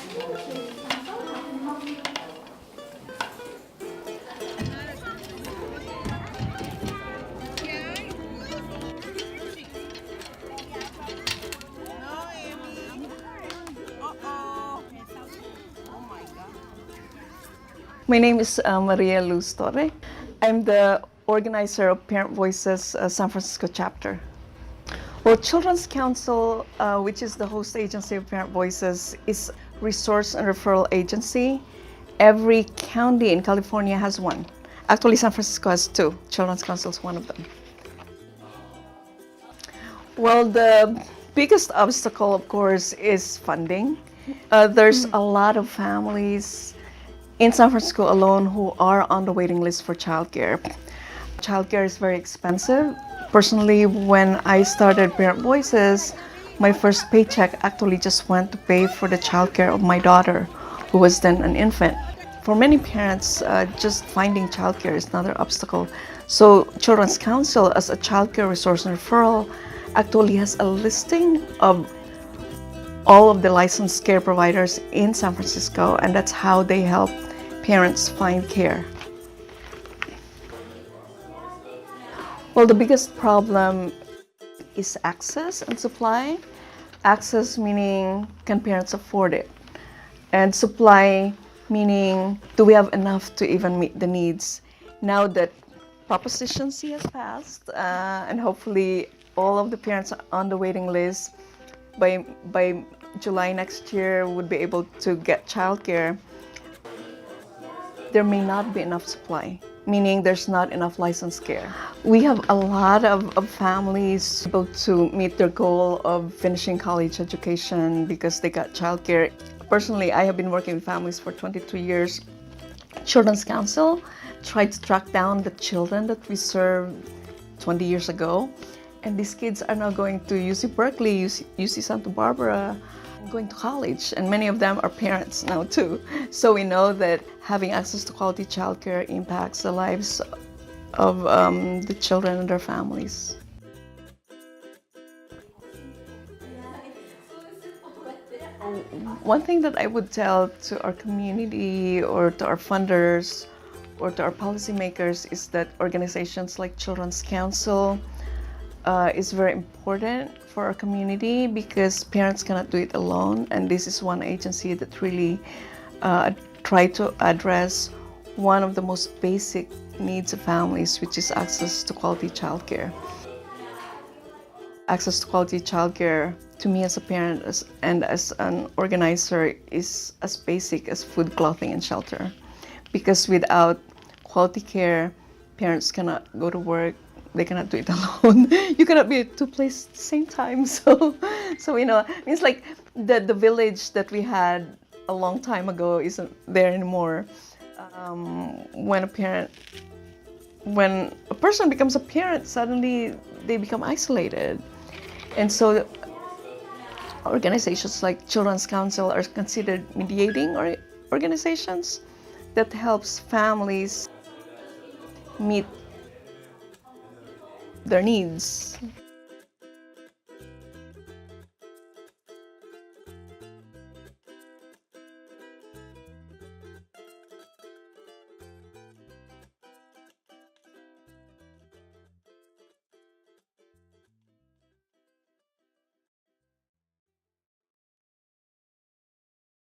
My name is Maria Luz Torre. I'm the organizer of Parent Voices San Francisco chapter. Well, Children's Council, which is the host agency of Parent Voices, is a resource and referral agency. Every county in California has one. Actually, San Francisco has two. Children's Council is one of them. Well, the biggest obstacle, of course, is funding. There's a lot of families in San Francisco alone who are on the waiting list for childcare. Childcare is very expensive. Personally, when I started Parent Voices, my first paycheck actually just went to pay for the childcare of my daughter, who was then an infant. For many parents, just finding childcare is another obstacle. So Children's Council, as a childcare resource and referral, actually has a listing of all of the licensed care providers in San Francisco, and that's how they help parents find care. Well, the biggest problem is access and supply. Access meaning, can parents afford it? And supply meaning, do we have enough to even meet the needs? Now that Proposition C has passed, and hopefully all of the parents on the waiting list by July next year would be able to get childcare, there may not be enough supply, meaning there's not enough licensed care. We have a lot of families able to meet their goal of finishing college education because they got childcare. Personally, I have been working with families for 22 years. Children's Council tried to track down the children that we served 20 years ago. And these kids are now going to UC Berkeley, UC Santa Barbara, going to college, and many of them are parents now too. So we know that having access to quality childcare impacts the lives of the children and their families. One thing that I would tell to our community or to our funders or to our policymakers is that organizations like Children's Council is very important for our community because parents cannot do it alone, and this is one agency that really try to address one of the most basic needs of families, which is access to quality childcare. Access to quality childcare to me as a parent and as an organizer is as basic as food, clothing, and shelter. Because without quality care, parents cannot go to work, they cannot do it alone. You cannot be at two places at the same time. So you know, it's like the village that we had a long time ago isn't there anymore. When a person becomes a parent, suddenly they become isolated. And so organizations like Children's Council are considered mediating organizations that helps families meet their needs.